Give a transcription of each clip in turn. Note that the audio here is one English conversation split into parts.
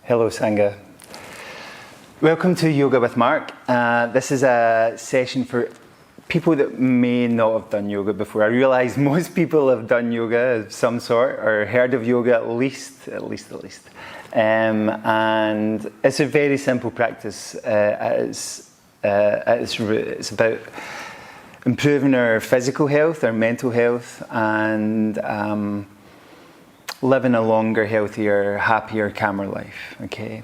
Hello, Sangha. Welcome to Yoga with Mark. This is a session for people that may not have done yoga before. I realise most people have done yoga of some sort or heard of yoga at least. And it's a very simple practice. It's about improving our physical health, our mental health, and living a longer, healthier, happier, calmer life. Okay,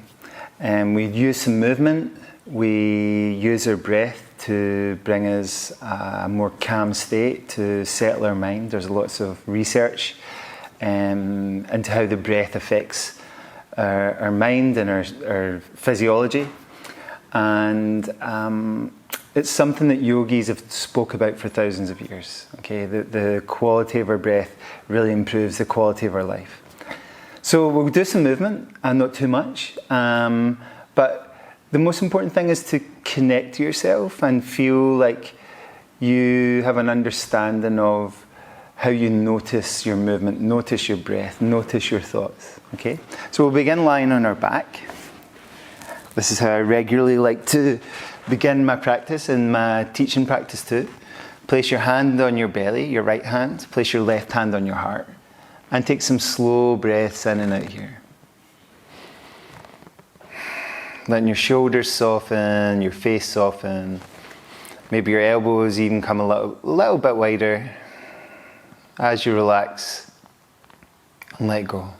and we use some movement. We use our breath to bring us a more calm state, to settle our mind. There's lots of research into how the breath affects our mind and our physiology, and it's something that yogis have spoke about for thousands of years. Okay, the quality of our breath really improves the quality of our life. So we'll do some movement, and not too much, but the most important thing is to connect to yourself and feel like you have an understanding of how you notice your movement, notice your breath, notice your thoughts. Okay, so we'll begin lying on our back. This is how I regularly like to begin my practice and my teaching practice too. Place your hand on your belly, your right hand. Place your left hand on your heart. And take some slow breaths in and out here. Letting your shoulders soften, your face soften. Maybe your elbows even come a little bit wider as you relax and let go.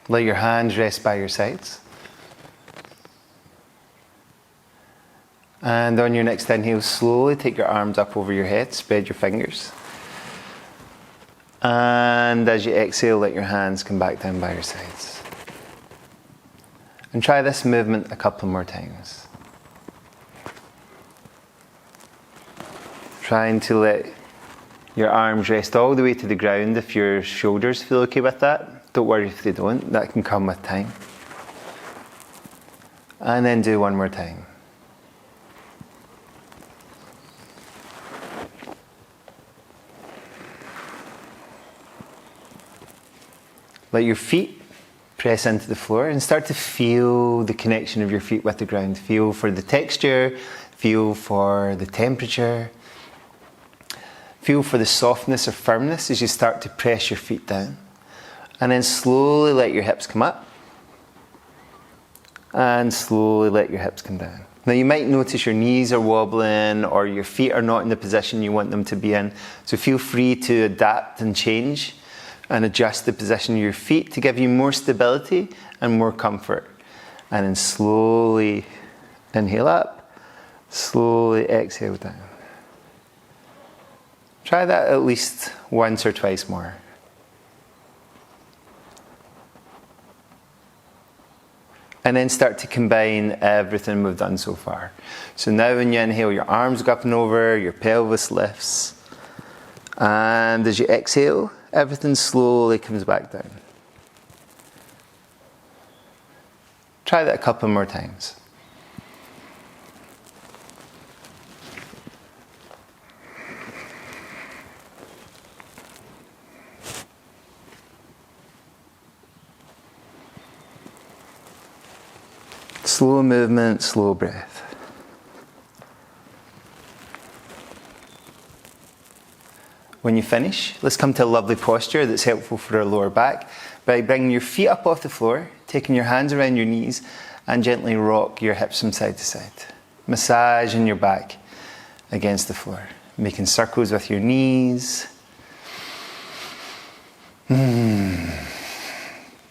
Let your hands rest by your sides. And on your next inhale, slowly take your arms up over your head, spread your fingers. And as you exhale, let your hands come back down by your sides. And try this movement a couple more times. Trying to let your arms rest all the way to the ground if your shoulders feel okay with that. Don't worry if they don't, that can come with time. And then do one more time. Let your feet press into the floor and start to feel the connection of your feet with the ground. Feel for the texture, feel for the temperature. Feel for the softness or firmness as you start to press your feet down. And then slowly let your hips come up. And slowly let your hips come down. Now you might notice your knees are wobbling or your feet are not in the position you want them to be in. So feel free to adapt and change and adjust the position of your feet to give you more stability and more comfort. And then slowly inhale up, slowly exhale down. Try that at least once or twice more. And then start to combine everything we've done so far. So now when you inhale, your arms go up and over, your pelvis lifts. And as you exhale, everything slowly comes back down. Try that a couple more times. Slow movement, slow breath. When you finish, let's come to a lovely posture that's helpful for our lower back by bringing your feet up off the floor, taking your hands around your knees and gently rock your hips from side to side. Massaging your back against the floor, making circles with your knees.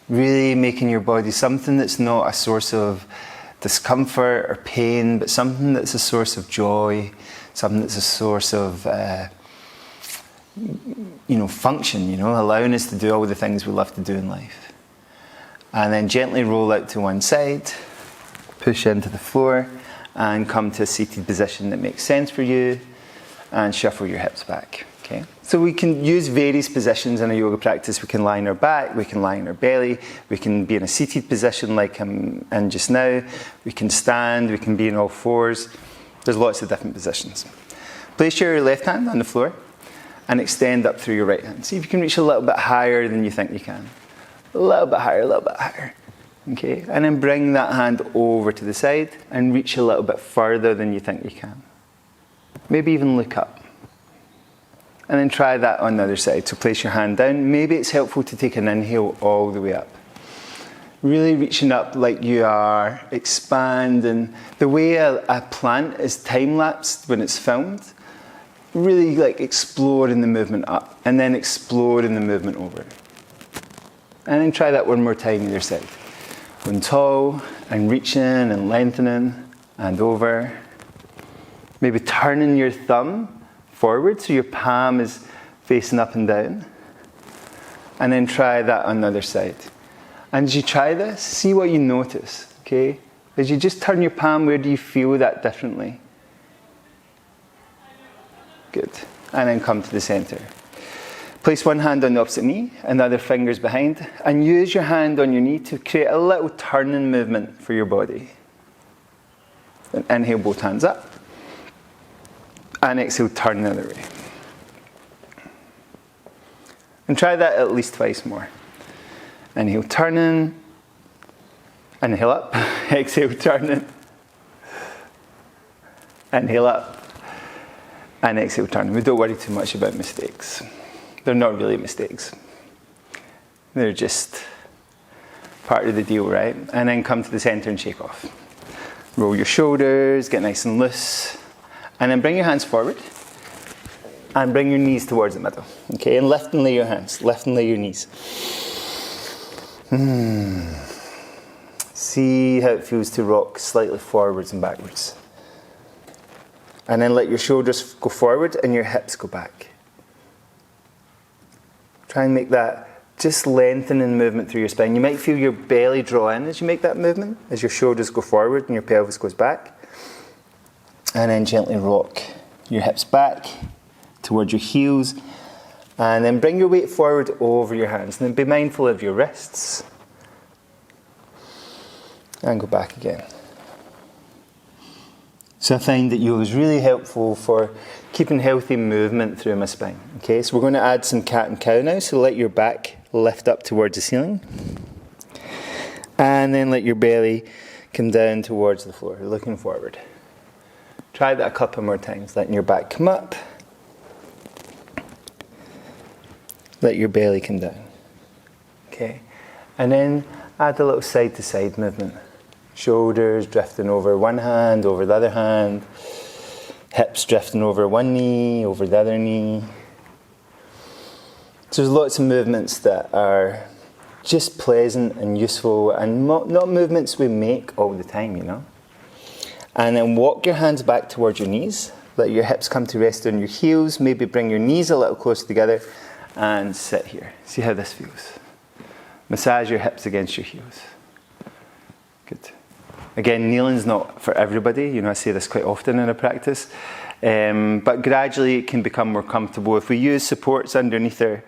Really making your body something that's not a source of discomfort or pain, but something that's a source of joy, something that's a source of function, allowing us to do all the things we love to do in life. And then gently roll out to one side, push into the floor, and come to a seated position that makes sense for you, and shuffle your hips back. Okay? So we can use various positions in a yoga practice. We can lie on our back, we can lie on our belly, we can be in a seated position like I'm in just now, we can stand, we can be in all fours. There's lots of different positions. Place your left hand on the floor and extend up through your right hand. See if you can reach a little bit higher than you think you can. A little bit higher, a little bit higher. Okay, and then bring that hand over to the side and reach a little bit further than you think you can. Maybe even look up. And then try that on the other side. So place your hand down. Maybe it's helpful to take an inhale all the way up. Really reaching up like you are expanding. The way a plant is time-lapsed when it's filmed, really like exploring the movement up and then exploring the movement over. And then try that one more time either side. Going tall and reaching and lengthening and over. Maybe turning your thumb forward so your palm is facing up and down. And then try that on the other side. And as you try this, see what you notice, okay? As you just turn your palm, where do you feel that differently? Good. And then come to the center. Place one hand on the opposite knee and the other fingers behind. And use your hand on your knee to create a little turning movement for your body. And inhale, both hands up. And exhale, turn the other way. And try that at least twice more. Inhale, turning. Inhale up. Exhale, turning. Inhale up. And exhale, turning. We don't worry too much about mistakes. They're not really mistakes. They're just part of the deal, right? And then come to the center and shake off. Roll your shoulders, get nice and loose. And then bring your hands forward. And bring your knees towards the middle. Okay, and lift and lay your hands. Lift and lay your knees. See how it feels to rock slightly forwards and backwards. And then let your shoulders go forward and your hips go back. Try and make that just lengthening movement through your spine. You might feel your belly draw in as you make that movement, as your shoulders go forward and your pelvis goes back. And then gently rock your hips back towards your heels. And then bring your weight forward over your hands. And then be mindful of your wrists. And go back again. So I find that yoga is really helpful for keeping healthy movement through my spine. Okay, so we're going to add some cat and cow now. So let your back lift up towards the ceiling. And then let your belly come down towards the floor, looking forward. Try that a couple more times, letting your back come up. Let your belly come down. Okay, and then add a little side to side movement. Shoulders drifting over one hand, over the other hand. Hips drifting over one knee, over the other knee. So there's lots of movements that are just pleasant and useful and not movements we make all the time, you know. And then walk your hands back towards your knees. Let your hips come to rest on your heels. Maybe bring your knees a little closer together and sit here. See how this feels. Massage your hips against your heels. Good. Again, kneeling's not for everybody. You know, I say this quite often in a practice. But gradually it can become more comfortable if we use supports underneath our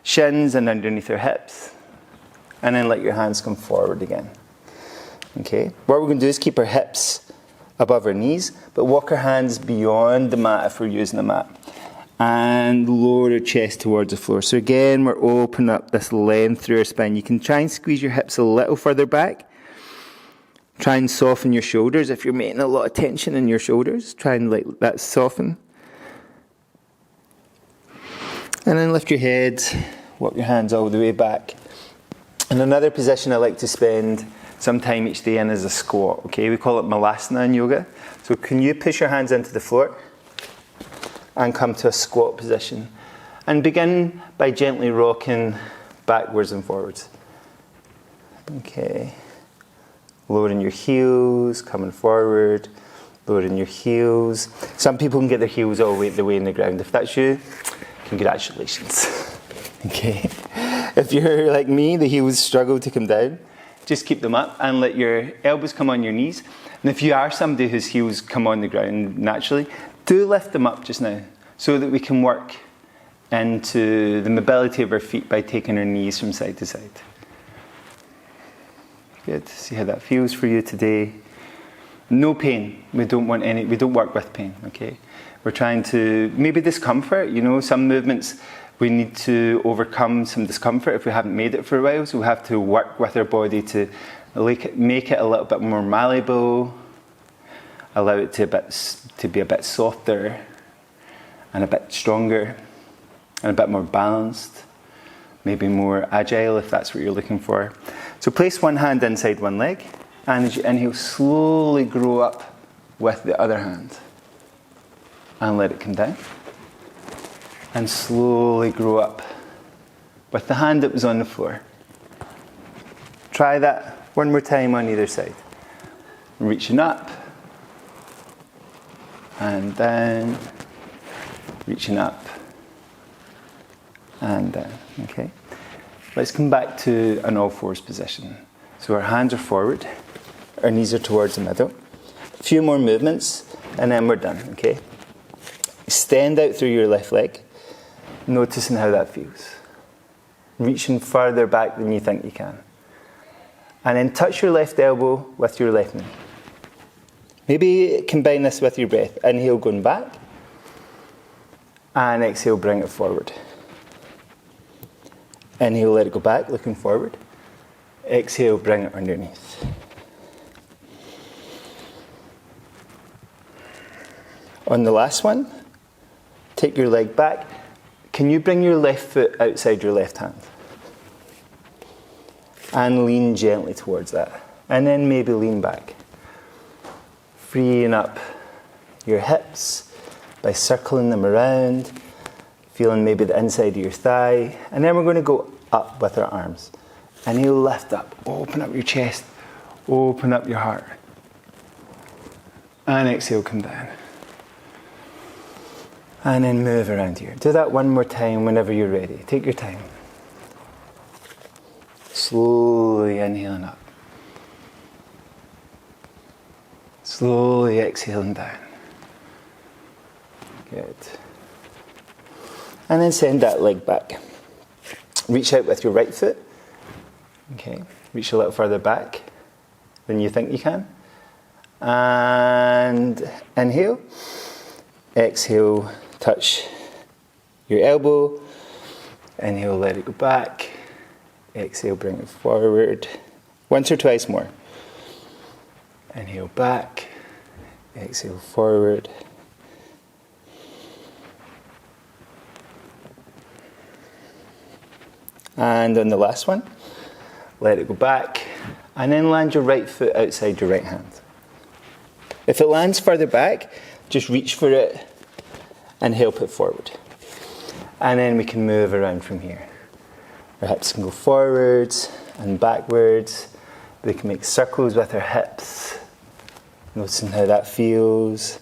shins and underneath our hips. And then let your hands come forward again. Okay. What we're going to do is keep our hips above our knees, but walk our hands beyond the mat if we're using a mat. And lower our chest towards the floor. So again, we're opening up this length through our spine. You can try and squeeze your hips a little further back. Try and soften your shoulders. If you're making a lot of tension in your shoulders, try and let that soften. And then lift your head, walk your hands all the way back. And another position I like to spend some time each day in is a squat. Okay, we call it Malasana in yoga. So can you push your hands into the floor and come to a squat position? And begin by gently rocking backwards and forwards. Okay. Lowering your heels, coming forward, lowering your heels. Some people can get their heels all the way in the ground. If that's you, congratulations. Okay. If you're like me, the heels struggle to come down, just keep them up and let your elbows come on your knees. And if you are somebody whose heels come on the ground naturally, do lift them up just now so that we can work into the mobility of our feet by taking our knees from side to side. Good. See how that feels for you today. No pain. We don't work with pain, okay? We're trying to, maybe discomfort, some movements we need to overcome some discomfort if we haven't made it for a while, so we have to work with our body to make it a little bit more malleable, allow it to be a bit softer and a bit stronger and a bit more balanced, maybe more agile if that's what you're looking for. So place one hand inside one leg, and as you inhale, slowly grow up with the other hand and let it come down. And slowly grow up with the hand that was on the floor. Try that one more time on either side. Reaching up and down, reaching up and down, okay? Let's come back to an all fours position. So our hands are forward, our knees are towards the middle. A few more movements and then we're done, okay? Extend out through your left leg, noticing how that feels. Reaching further back than you think you can. And then touch your left elbow with your left knee. Maybe combine this with your breath. Inhale, going back. And exhale, bring it forward. Inhale, let it go back, looking forward. Exhale, bring it underneath. On the last one, take your leg back. Can you bring your left foot outside your left hand? And lean gently towards that. And then maybe lean back. Freeing up your hips by circling them around, feeling maybe the inside of your thigh. And then we're going to go up with our arms. And you'll lift up, open up your chest, open up your heart. And exhale, come down. And then move around here. Do that one more time whenever you're ready. Take your time. Slowly inhaling up. Slowly exhaling down. Good. And then send that leg back. Reach out with your right foot. Okay. Reach a little further back than you think you can. And inhale. Exhale. Touch your elbow. Inhale, let it go back. Exhale, bring it forward. Once or twice more. Inhale, back. Exhale, forward. And on the last one, let it go back. And then land your right foot outside your right hand. If it lands further back, just reach for it and help it forward. And then we can move around from here. Our hips can go forwards and backwards. We can make circles with our hips, noticing how that feels.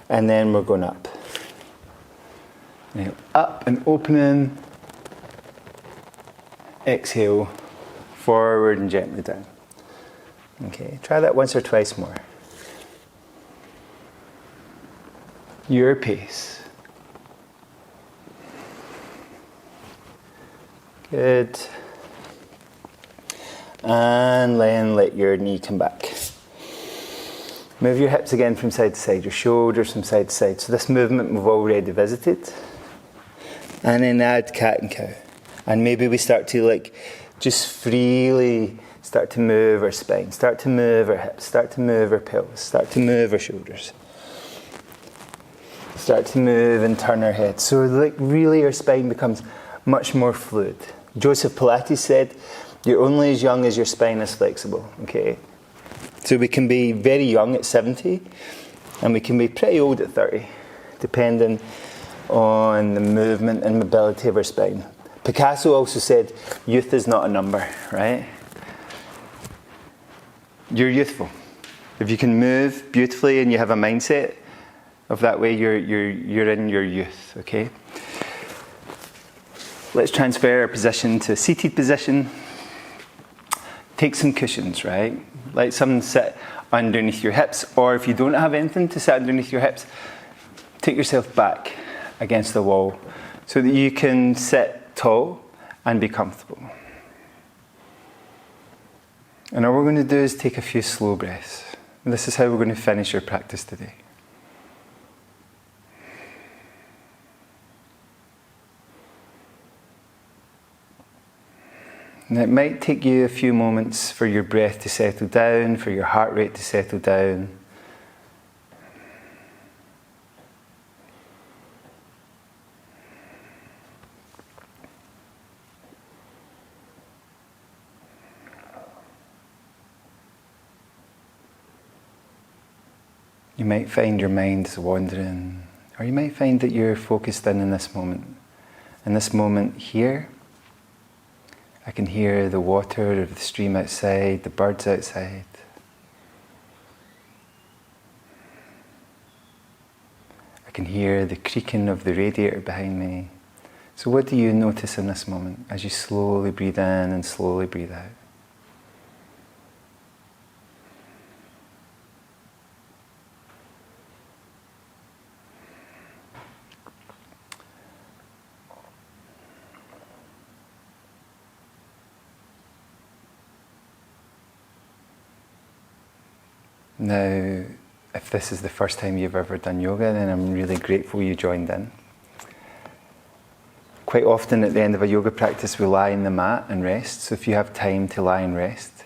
And then we're going up. Inhale, up and opening. Exhale, forward and gently down. Okay, try that once or twice more. Your pace. Good. And then let your knee come back. Move your hips again from side to side, your shoulders from side to side. So this movement we've already visited. And then add cat and cow. And maybe we start to just freely start to move our spine, start to move our hips, start to move our pelvis, start to move our shoulders. Start to move and turn our head. So really our spine becomes much more fluid. Joseph Pilates said, you're only as young as your spine is flexible, okay? So we can be very young at 70, and we can be pretty old at 30, depending on the movement and mobility of our spine. Picasso also said, youth is not a number, right? You're youthful. If you can move beautifully and you have a mindset of that way, you're in your youth, okay? Let's transfer our position to a seated position. Take some cushions, right? Let something sit underneath your hips, or if you don't have anything to sit underneath your hips, take yourself back against the wall so that you can sit tall and be comfortable. And all we're going to do is take a few slow breaths. And this is how we're going to finish your practice today. And it might take you a few moments for your breath to settle down, for your heart rate to settle down. You might find your mind is wandering, or you might find that you're focused in this moment. In this moment here, I can hear the water of the stream outside, the birds outside. I can hear the creaking of the radiator behind me. So what do you notice in this moment as you slowly breathe in and slowly breathe out? Now, if this is the first time you've ever done yoga, then I'm really grateful you joined in. Quite often at the end of a yoga practice, we lie in the mat and rest. So if you have time to lie and rest,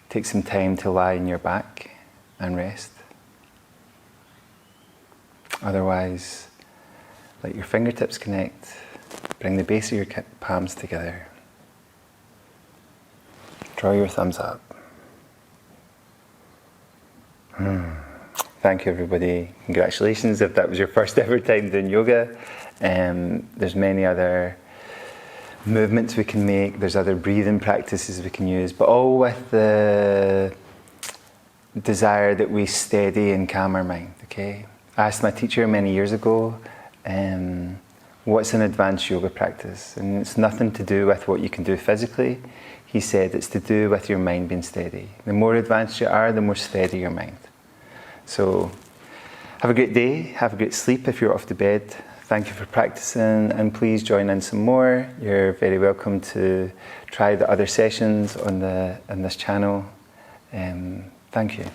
take some time to lie on your back and rest. Otherwise, let your fingertips connect. Bring the base of your palms together. Draw your thumbs up. Thank you, everybody. Congratulations if that was your first ever time doing yoga. There's many other movements we can make. There's other breathing practices we can use, but all with the desire that we steady and calm our mind, okay? I asked my teacher many years ago, what's an advanced yoga practice? And it's nothing to do with what you can do physically. He said it's to do with your mind being steady. The more advanced you are, the more steady your mind. So have a great day, have a great sleep if you're off to bed. Thank you for practicing, and please join in some more. You're very welcome to try the other sessions on this channel. Thank you.